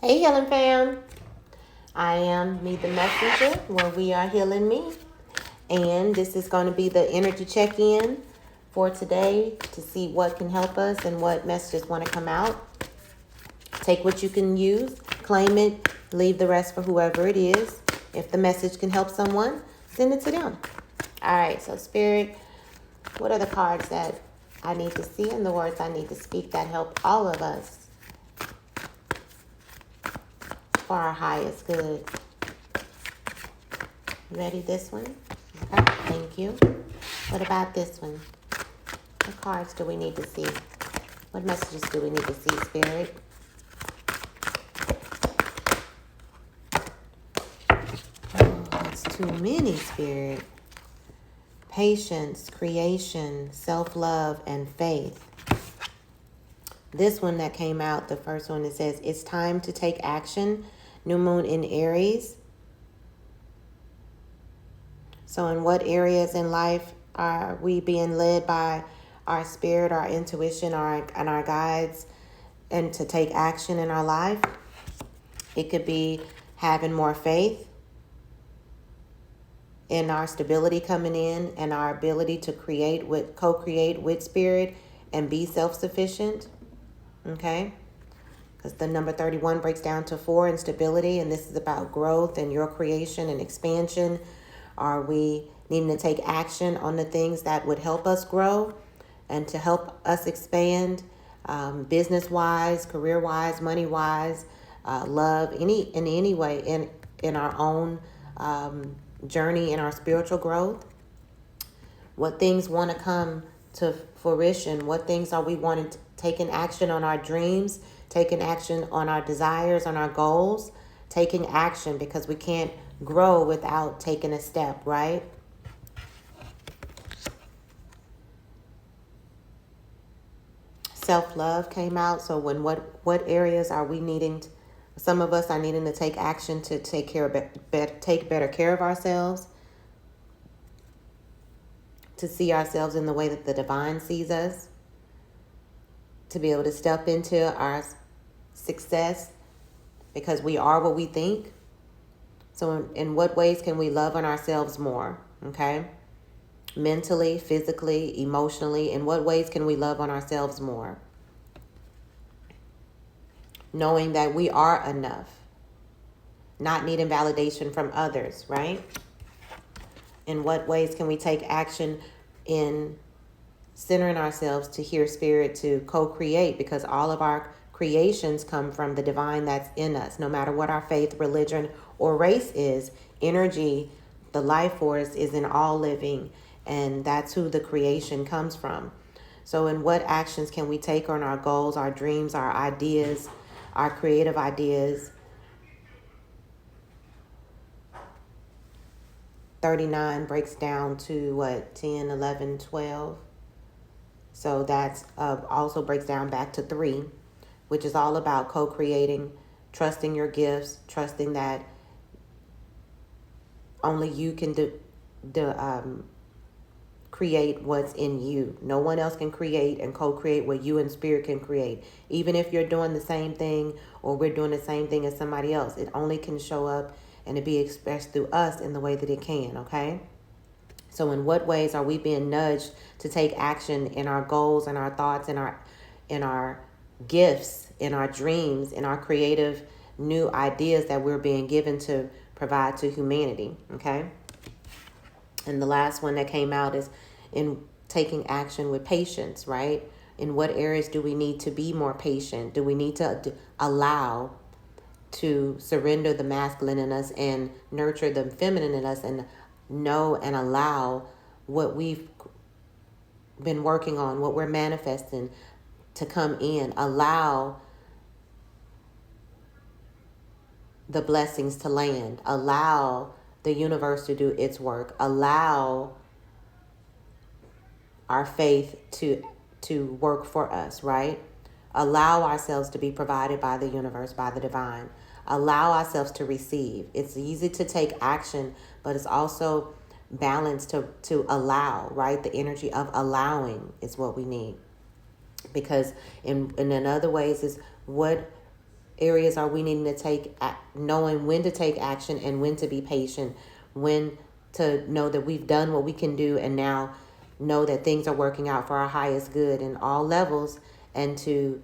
Hey, Healing Fam. I am Me the Messenger, where we are healing me. And this is going to be the energy check-in for today to see what can help us and what messages want to come out. Take what you can use, claim it, leave the rest for whoever it is. If the message can help someone, send it to them. All right, so Spirit, what are the cards that I need to see and the words I need to speak that help all of us for our highest good? Ready, this one? Okay, thank you. What about this one? What cards do we need to see? What messages do we need to see, Spirit? Oh, that's too many, Spirit. Patience, creation, self-love, and faith. This one that came out, the first one, it says, it's time to take action. New moon in Aries. So in what areas in life are we being led by our spirit, our intuition, and our guides, and to take action in our life? It could be having more faith in our stability coming in and our ability to co-create with spirit and be self-sufficient. Okay? Because the number 31 breaks down to 4 in stability, and this is about growth and your creation and expansion. Are we needing to take action on the things that would help us grow and to help us expand, business-wise, career-wise, money-wise, love, in any way in our own journey in our spiritual growth? What things want to come to fruition? What things are we wanting to taking action on our dreams, taking action on our desires, on our goals, taking action, because we can't grow without taking a step, right? Self-love came out. So what areas are we needing some of us are needing to take action to take better care of ourselves, to see ourselves in the way that the divine sees us, to be able to step into our success because we are what we think. So in what ways can we love on ourselves more? Okay. Mentally, physically, emotionally, in what ways can we love on ourselves more? Knowing that we are enough, not needing validation from others, right? In what ways can we take action in centering ourselves to hear spirit, to co-create, because all of our creations come from the divine that's in us. No matter what our faith, religion, or race is, energy, the life force is in all living, and that's who the creation comes from. So in what actions can we take on our goals, our dreams, our ideas, our creative ideas? 39 breaks down to what, 10, 11, 12. So that's also breaks down back to 3, which is all about co-creating, trusting your gifts, trusting that only you can create what's in you. No one else can create and co-create what you and spirit can create. Even if you're doing the same thing or we're doing the same thing as somebody else, it only can show up and it be expressed through us in the way that it can, okay? So in what ways are we being nudged to take action in our goals and our thoughts and our gifts, in our dreams, in our creative new ideas that we're being given to provide to humanity, okay? And the last one that came out is in taking action with patience, right? In what areas do we need to be more patient? Do we need to allow to surrender the masculine in us and nurture the feminine in us and know and allow what we've been working on, what we're manifesting to come in? Allow the blessings to land. Allow the universe to do its work. Allow our faith to work for us, right? Allow ourselves to be provided by the universe, by the divine. Allow ourselves to receive. It's easy to take action, but it's also balance to allow, right? The energy of allowing is what we need. Because in other ways is what areas are we needing to take, knowing when to take action and when to be patient, when to know that we've done what we can do and now know that things are working out for our highest good in all levels, and to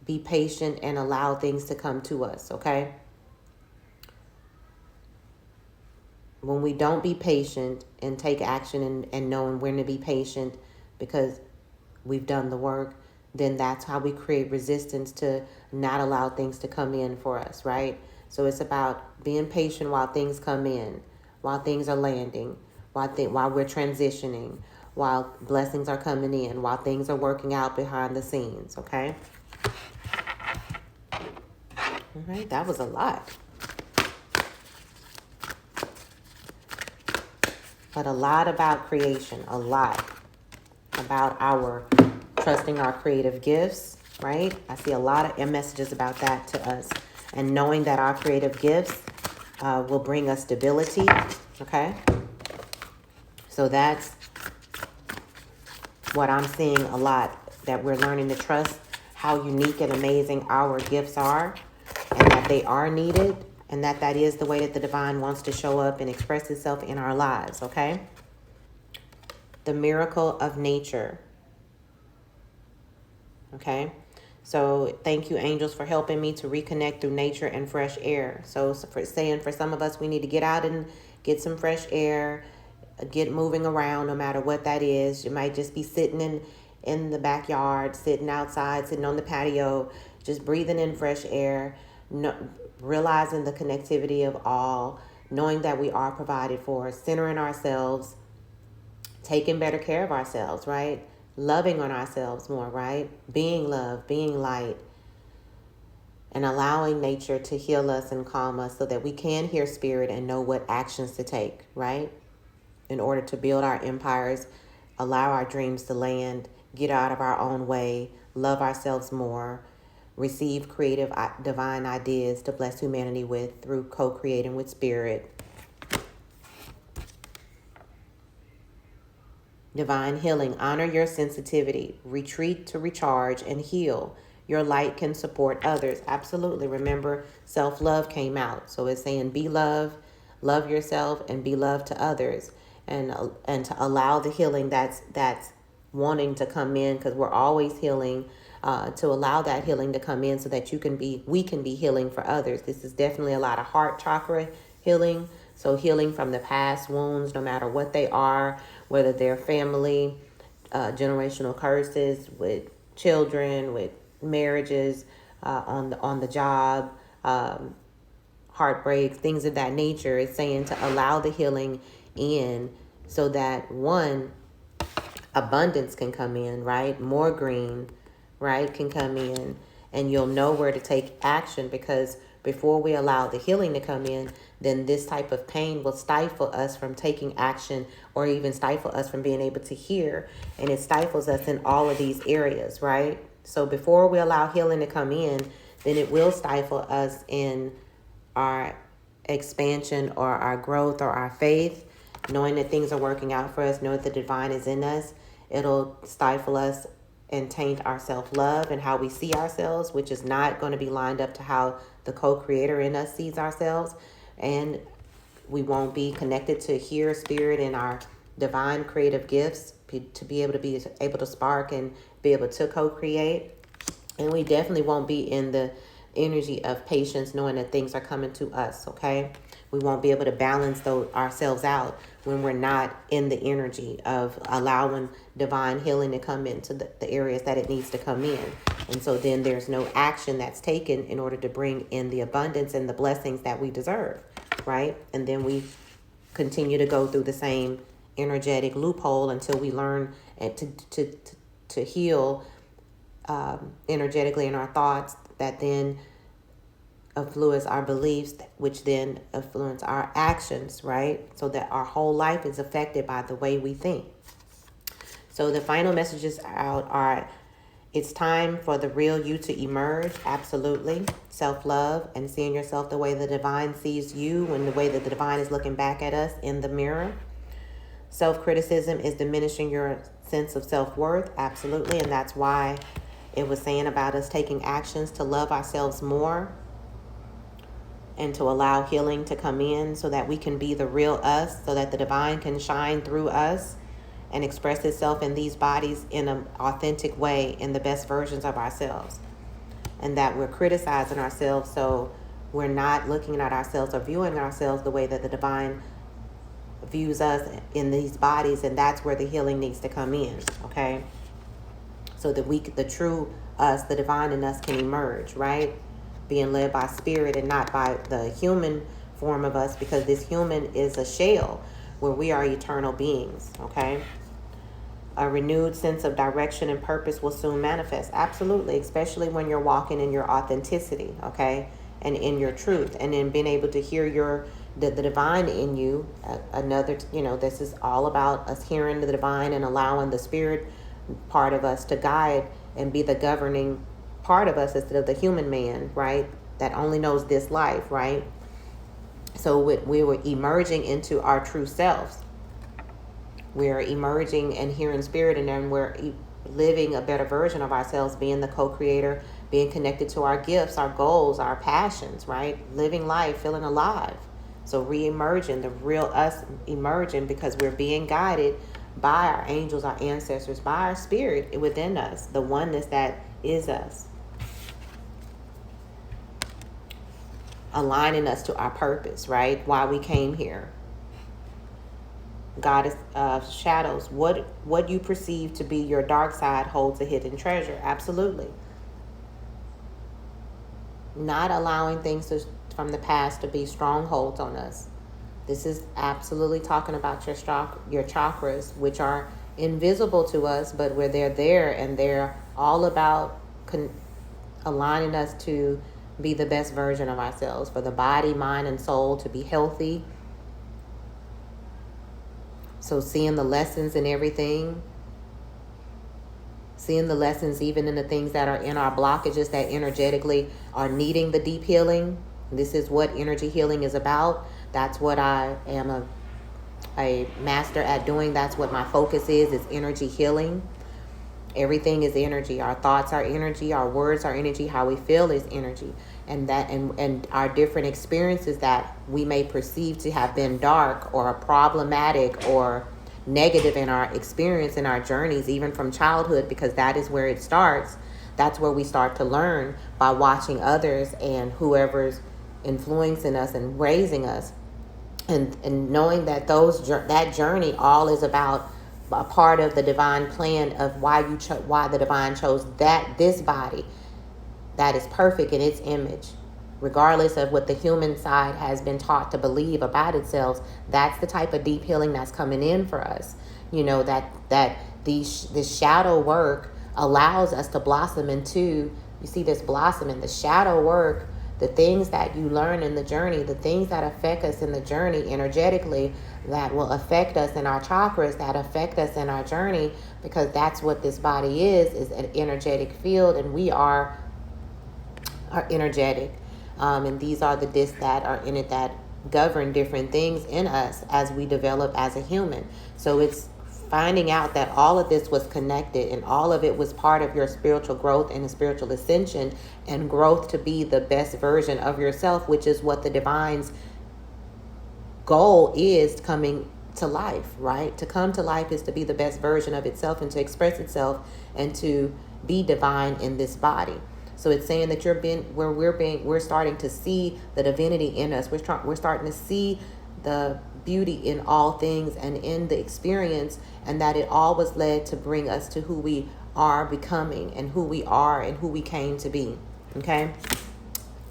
be patient and allow things to come to us, okay? When we don't be patient and take action and knowing when to be patient because we've done the work, then that's how we create resistance to not allow things to come in for us, right? So it's about being patient while things come in, while things are landing, while we're transitioning, while blessings are coming in, while things are working out behind the scenes, okay? All right, that was a lot. But a lot about creation, a lot about our trusting our creative gifts, right? I see a lot of messages about that to us. And knowing that our creative gifts will bring us stability, okay? So that's what I'm seeing a lot, that we're learning to trust how unique and amazing our gifts are, and that they are needed, and that is the way that the divine wants to show up and express itself in our lives, okay? The miracle of nature. Okay, so thank you, angels, for helping me to reconnect through nature and fresh air. So for some of us, we need to get out and get some fresh air, get moving around, no matter what that is. You might just be sitting in the backyard, sitting outside, sitting on the patio, just breathing in fresh air, realizing the connectivity of all, knowing that we are provided for, centering ourselves, taking better care of ourselves, right? Loving on ourselves more, right? Being love, being light, and allowing nature to heal us and calm us so that we can hear spirit and know what actions to take, right? In order to build our empires, allow our dreams to land, get out of our own way, love ourselves more, receive creative, divine ideas to bless humanity with through co-creating with spirit. Divine healing. Honor your sensitivity. Retreat to recharge and heal. Your light can support others. Absolutely. Remember, self-love came out. So it's saying be love, love yourself, and be love to others. And to allow the healing that's wanting to come in, because we're always healing, to allow that healing to come in so that we can be healing for others. This is definitely a lot of heart chakra healing. So healing from the past wounds, no matter what they are, whether they're family, generational curses with children, with marriages, on the job, heartbreaks, things of that nature. It's saying to allow the healing in so that, one, abundance can come in, right? More green, right, can come in, and you'll know where to take action, because before we allow the healing to come in, then this type of pain will stifle us from taking action, or even stifle us from being able to hear, and it stifles us in all of these areas, right? So before we allow healing to come in, then it will stifle us in our expansion or our growth or our faith, knowing that things are working out for us, knowing that the divine is in us. It'll stifle us and taint our self-love and how we see ourselves, which is not going to be lined up to how the co-creator in us sees ourselves. And we won't be connected to hear spirit and our divine creative gifts to be able to spark and be able to co-create. And we definitely won't be in the energy of patience, knowing that things are coming to us, okay? We won't be able to balance ourselves out when we're not in the energy of allowing divine healing to come into the areas that it needs to come in. And so then there's no action that's taken in order to bring in the abundance and the blessings that we deserve, right? And then we continue to go through the same energetic loophole until we learn to heal energetically in our thoughts, that then influence our beliefs, which then influence our actions, right? So that our whole life is affected by the way we think. So the final messages out are, it's time for the real you to emerge. Absolutely. Self-love and seeing yourself the way the divine sees you, and the way that the divine is looking back at us in the mirror. Self-criticism is diminishing your sense of self-worth. Absolutely. And that's why it was saying about us taking actions to love ourselves more, and to allow healing to come in so that we can be the real us, so that the divine can shine through us and express itself in these bodies in an authentic way, in the best versions of ourselves. And that we're criticizing ourselves, so we're not looking at ourselves or viewing ourselves the way that the divine views us in these bodies, and that's where the healing needs to come in, okay? So that the true us, the divine in us, can emerge, right? Being led by spirit and not by the human form of us, because this human is a shell where we are eternal beings, okay? A renewed sense of direction and purpose will soon manifest. Absolutely, especially when you're walking in your authenticity, okay? And in your truth, and then being able to hear the divine in you. This is all about us hearing the divine and allowing the spirit part of us to guide and be the governing part of us instead of the human man, right? That only knows this life, right? So we were emerging into our true selves. We're emerging and hearing spirit, and then we're living a better version of ourselves, being the co-creator, being connected to our gifts, our goals, our passions, right? Living life, feeling alive. So re-emerging, the real us emerging, because we're being guided by our angels, our ancestors, by our spirit within us, the oneness that is us. Aligning us to our purpose, right? Why we came here. Goddess of shadows, what you perceive to be your dark side holds a hidden treasure. Absolutely. Not allowing things from the past to be strongholds on us. This is absolutely talking about your chakras, which are invisible to us, but where they're there, and they're all about aligning us to be the best version of ourselves, for the body, mind, and soul to be healthy. So seeing the lessons in everything, seeing the lessons even in the things that are in our blockages that energetically are needing the deep healing. This is what energy healing is about. That's what I am a master at doing. That's what my focus is energy healing. Everything is energy. Our thoughts are energy. Our words are energy. How we feel is energy. And that and our different experiences that we may perceive to have been dark or problematic or negative in our experience, in our journeys, even from childhood, because that is where it starts. That's where we start to learn, by watching others and whoever's influencing us and raising us, and knowing that that journey all is about a part of the divine plan of why the divine chose this body that is perfect in its image, regardless of what the human side has been taught to believe about itself. That's the type of deep healing that's coming in for us. This shadow work allows us to blossom into, you see this blossom in the shadow work, the things that you learn in the journey, the things that affect us in the journey energetically, that will affect us in our chakras, that affect us in our journey, because that's what this body is an energetic field, and we are energetic. And these are the discs that are in it that govern different things in us as we develop as a human. So it's finding out that all of this was connected, and all of it was part of your spiritual growth and spiritual ascension and growth to be the best version of yourself, which is what the divine's goal is, coming to life, right? To come to life is to be the best version of itself and to express itself and to be divine in this body. So it's saying that we're starting to see the divinity in us. We're starting to see the beauty in all things and in the experience, and that it all was led to bring us to who we are becoming and who we are and who we came to be. Okay?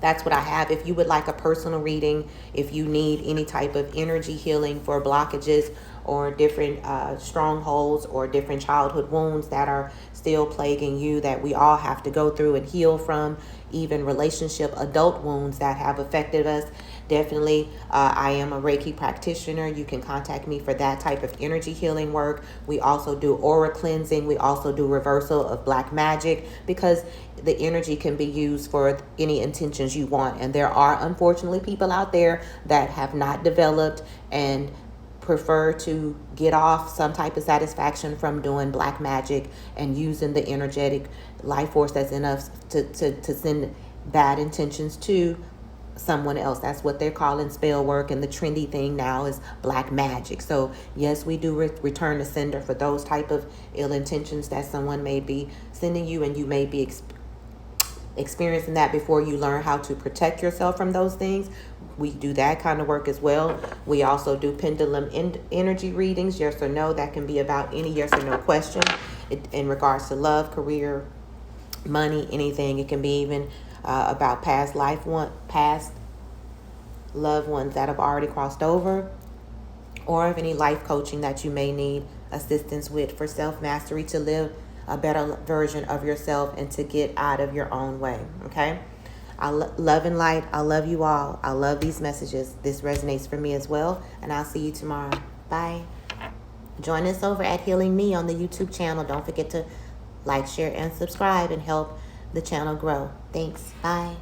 That's what I have. If you would like a personal reading, if you need any type of energy healing for blockages or different strongholds or different childhood wounds that are still plaguing you, that we all have to go through and heal from, even relationship adult wounds that have affected us, definitely I am a Reiki practitioner. You can contact me for that type of energy healing work. We also do aura cleansing. We also do reversal of black magic, because the energy can be used for any intentions you want. And there are unfortunately people out there that have not developed and prefer to get off some type of satisfaction from doing black magic and using the energetic life force that's in us to send bad intentions to someone else. That's what they're calling spell work, and the trendy thing now is black magic. So yes, we do return to sender for those type of ill intentions that someone may be sending you, and you may be experiencing that before you learn how to protect yourself from those things. We do that kind of work as well. We also do pendulum energy readings, yes or no. That can be about any yes or no question in regards to love, career, money, anything. It can be even about past loved ones that have already crossed over, or of any life coaching that you may need assistance with for self-mastery, to live a better version of yourself and to get out of your own way. Okay? I love and light. I love you all. I love these messages. This resonates for me as well. And I'll see you tomorrow. Bye. Join us over at HealinMi on the YouTube channel. Don't forget to like, share, and subscribe and help the channel grow. Thanks. Bye.